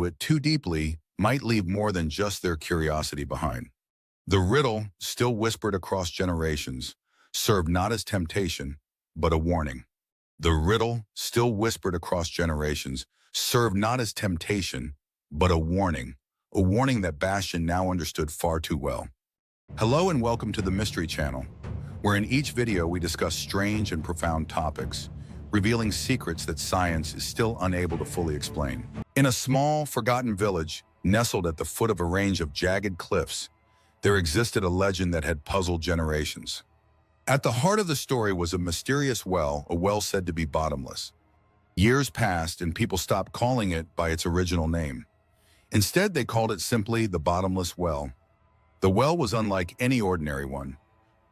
it too deeply might leave more than just their curiosity behind. The riddle, still whispered across generations, served not as temptation, but a warning. The riddle, still whispered across generations, served not as temptation, but a warning that Bastian now understood far too well. Hello and welcome to the Mystery Channel, where in each video we discuss strange and profound topics, revealing secrets that science is still unable to fully explain. In a small, forgotten village, nestled at the foot of a range of jagged cliffs, there existed a legend that had puzzled generations. At the heart of the story was a mysterious well, a well said to be bottomless. Years passed and people stopped calling it by its original name. Instead, they called it simply the Bottomless Well. The well was unlike any ordinary one.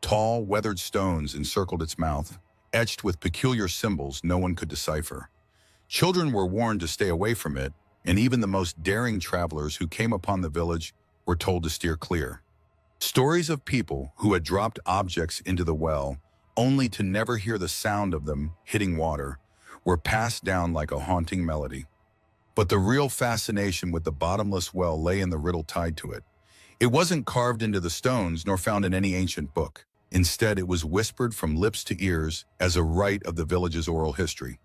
Tall, weathered stones encircled its mouth, etched with peculiar symbols no one could decipher. Children were warned to stay away from it, and even the most daring travelers who came upon the village were told to steer clear. Stories of people who had dropped objects into the well, only to never hear the sound of them hitting water, were passed down like a haunting melody. But the real fascination with the bottomless well lay in the riddle tied to it. It wasn't carved into the stones nor found in any ancient book. Instead, it was whispered from lips to ears as a rite of the village's oral history.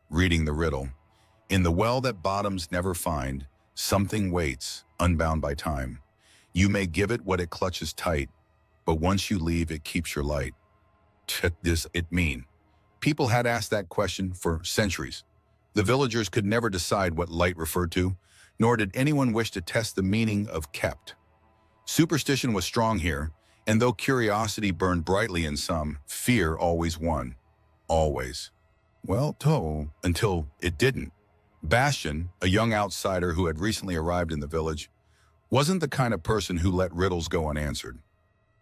Reading the riddle. In the well that bottoms never find, something waits, unbound by time. You may give it what it clutches tight, but once you leave, it keeps your light. What does it mean? People had asked that question for centuries. The villagers could never decide what light referred to, nor did anyone wish to test the meaning of kept. Superstition was strong here, and though curiosity burned brightly in some, fear always won. Always. Well, until it didn't. Bastian, a young outsider who had recently arrived in the village, wasn't the kind of person who let riddles go unanswered.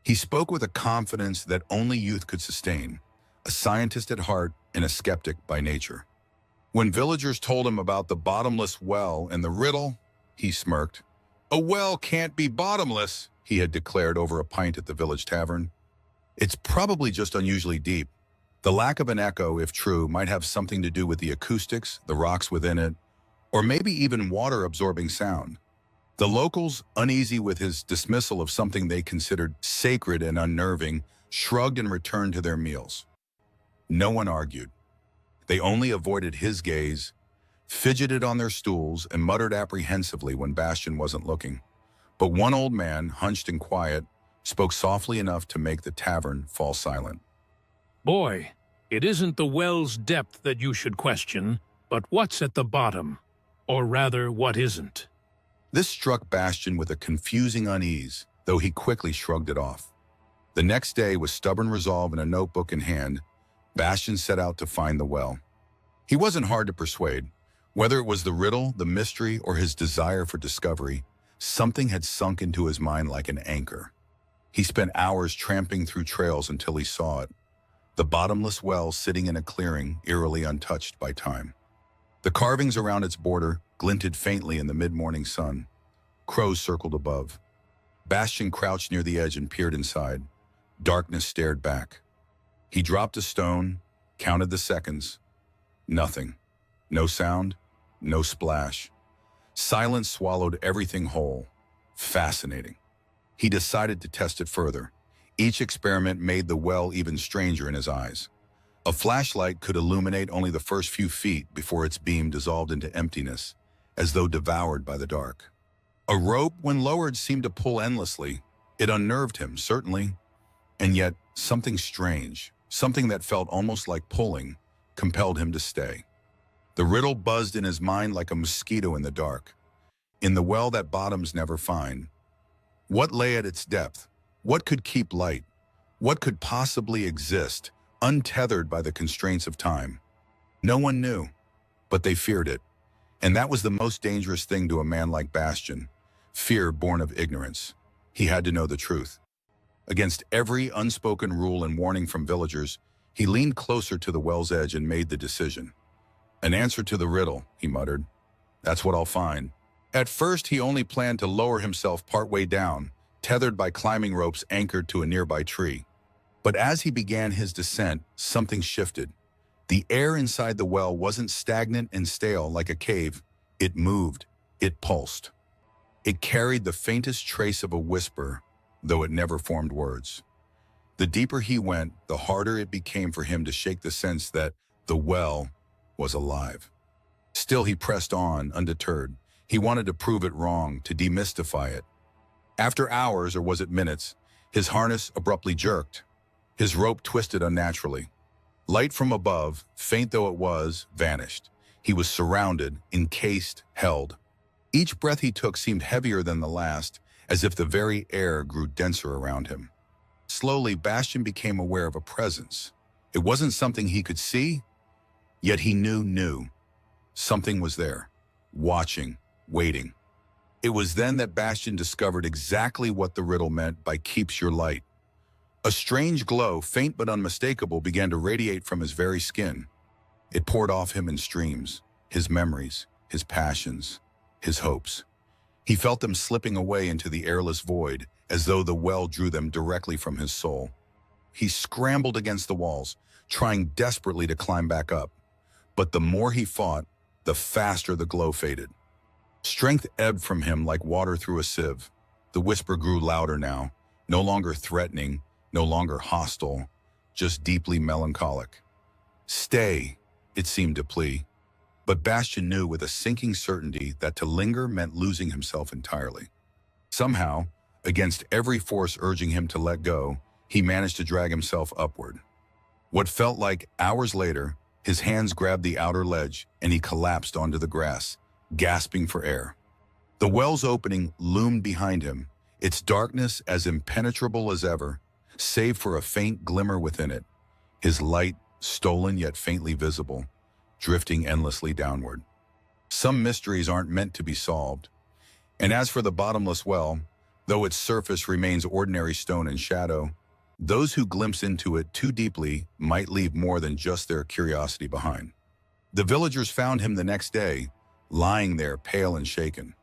He spoke with a confidence that only youth could sustain, a scientist at heart and a skeptic by nature. When villagers told him about the bottomless well and the riddle, he smirked. "A well can't be bottomless," he had declared over a pint at the village tavern. "It's probably just unusually deep. The lack of an echo, if true, might have something to do with the acoustics, the rocks within it, or maybe even water-absorbing sound." The locals, uneasy with his dismissal of something they considered sacred and unnerving, shrugged and returned to their meals. No one argued. They only avoided his gaze, fidgeted on their stools, and muttered apprehensively when Bastian wasn't looking. But one old man, hunched and quiet, spoke softly enough to make the tavern fall silent. "Boy, it isn't the well's depth that you should question, but what's at the bottom. Or rather, what isn't." This struck Bastian with a confusing unease, though he quickly shrugged it off. The next day, with stubborn resolve and a notebook in hand, Bastian set out to find the well. He wasn't hard to persuade. Whether it was the riddle, the mystery, or his desire for discovery, something had sunk into his mind like an anchor. He spent hours tramping through trails until he saw it. The bottomless well sitting in a clearing, eerily untouched by time. The carvings around its border glinted faintly in the mid-morning sun. Crows circled above. Bastian crouched near the edge and peered inside. Darkness stared back. He dropped a stone, counted the seconds. Nothing. No sound, no splash. Silence swallowed everything whole. Fascinating. He decided to test it further. Each experiment made the well even stranger in his eyes. A flashlight could illuminate only the first few feet before its beam dissolved into emptiness, as though devoured by the dark. A rope, when lowered, seemed to pull endlessly. It unnerved him, certainly. And yet, something strange, something that felt almost like pulling, compelled him to stay. The riddle buzzed in his mind like a mosquito in the dark. In the well that bottoms never find. What lay at its depth? What could keep light? What could possibly exist, untethered by the constraints of time? No one knew, but they feared it. And that was the most dangerous thing to a man like Bastian, fear born of ignorance. He had to know the truth. Against every unspoken rule and warning from villagers, he leaned closer to the well's edge and made the decision. "An answer to the riddle," he muttered. "That's what I'll find." At first, he only planned to lower himself partway down, tethered by climbing ropes anchored to a nearby tree. But as he began his descent, something shifted. The air inside the well wasn't stagnant and stale like a cave. It moved. It pulsed. It carried the faintest trace of a whisper, though it never formed words. The deeper he went, the harder it became for him to shake the sense that the well was alive. Still, he pressed on, undeterred. He wanted to prove it wrong, to demystify it. After hours, or was it minutes, his harness abruptly jerked. His rope twisted unnaturally. Light from above, faint though it was, vanished. He was surrounded, encased, held. Each breath he took seemed heavier than the last, as if the very air grew denser around him. Slowly, Bastian became aware of a presence. It wasn't something he could see, yet he knew. Something was there, watching, waiting. It was then that Bastian discovered exactly what the riddle meant by keeps your light. A strange glow, faint but unmistakable, began to radiate from his very skin. It poured off him in streams, his memories, his passions, his hopes. He felt them slipping away into the airless void, as though the well drew them directly from his soul. He scrambled against the walls, trying desperately to climb back up. But the more he fought, the faster the glow faded. Strength ebbed from him like water through a sieve. The whisper grew louder now, no longer threatening, no longer hostile, just deeply melancholic. Stay, it seemed to plea. But Bastian knew with a sinking certainty that to linger meant losing himself entirely. Somehow, against every force urging him to let go, he managed to drag himself upward. What felt like hours later, his hands grabbed the outer ledge and he collapsed onto the grass, gasping for air. The well's opening loomed behind him, its darkness as impenetrable as ever, save for a faint glimmer within it, his light stolen yet faintly visible, drifting endlessly downward. Some mysteries aren't meant to be solved. And as for the bottomless well, though its surface remains ordinary stone and shadow, those who glimpse into it too deeply might leave more than just their curiosity behind. The villagers found him the next day, lying there pale and shaken.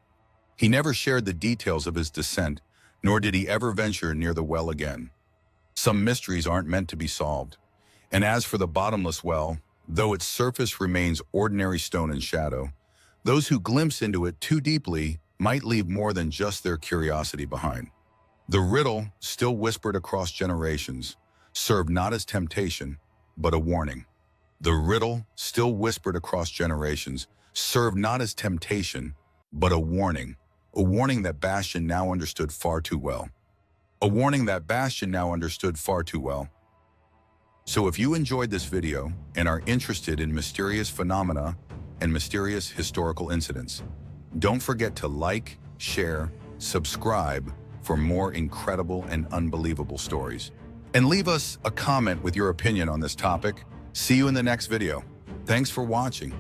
He never shared the details of his descent, nor did he ever venture near the well again. Some mysteries aren't meant to be solved. And as for the bottomless well, though its surface remains ordinary stone and shadow, those who glimpse into it too deeply might leave more than just their curiosity behind. The riddle, still whispered across generations, served not as temptation, but a warning. The riddle, still whispered across generations, served not as temptation, but a warning that Bastian now understood far too well. A warning that Bastian now understood far too well. So if you enjoyed this video and are interested in mysterious phenomena and mysterious historical incidents, don't forget to like, share, subscribe for more incredible and unbelievable stories. And leave us a comment with your opinion on this topic. See you in the next video. Thanks for watching.